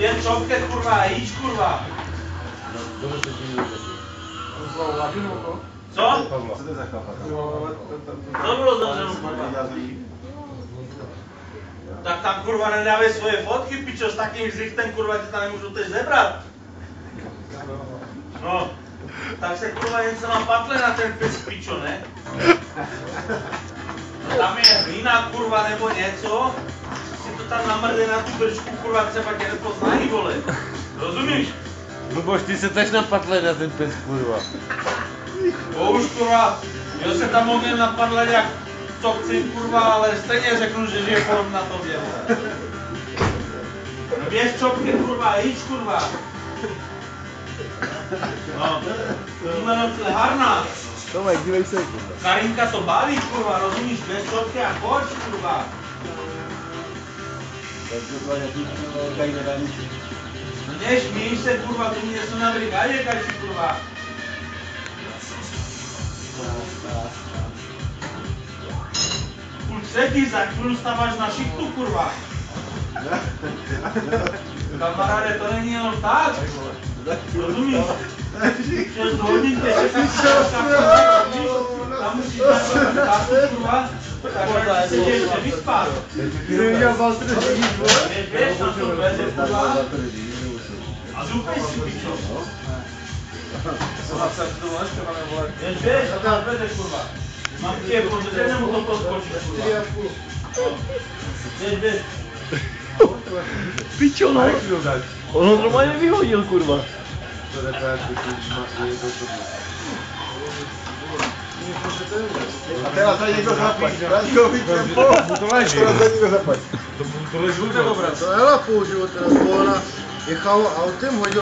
bierz czopkę, kurwa, idź, kurwa. Co? Co to za chłopak? Co było za żoną, kurwa? Tak tam, kurwa, nie dávej svoje fotky, pičo, s takým zrichtem, kurva, ti tam nemůžu teď zebrat. No, tak se, kurva, jen se mám patle na ten pes, pičo, ne? No, tam je hlína, kurva, nebo něco, si to tam namrde na tu držku, kurva, třeba tě nepoznají, vole. Rozumíš? Luboš, ty se tež napadle na ten pes, kurva. Už, kurva, jo se tam ogen napadle jak co chci, kurva, ale stejně řeknu, že žije porom na tobě, vole. No běž čopky, kurva, jíč, kurva. No, tohle noc harná. Tomek, dívej se, kurva. Karinka to baví, kurva, rozumíš, běž čopky a choď, kurva. No běž, míš se, kurva, tu mě něco na brigádě, kači, kurva. Půl třetí, za chvíli stáváš na šichtu, kurva. Kamaráde, to není jenom tak. Rozumíš? 6 hodin tě čeká, tam musíš dát tátu, kurva. Tak se tě ještě vyspat. Běž na to dveře, kurva. A zupej si, pičo. Běž, a tam dveře, kurva. Mám tě, protože nemůžu to podskočit, kurva. Běž. Pičo, no. On ho normálně vyhodil, kurva. A teraz tady někdo zapíš, Radikovi tempo, to leží. Teraz tady někdo zapíš. To leží, To Ela použil teraz, bo ona jechala autem, hodila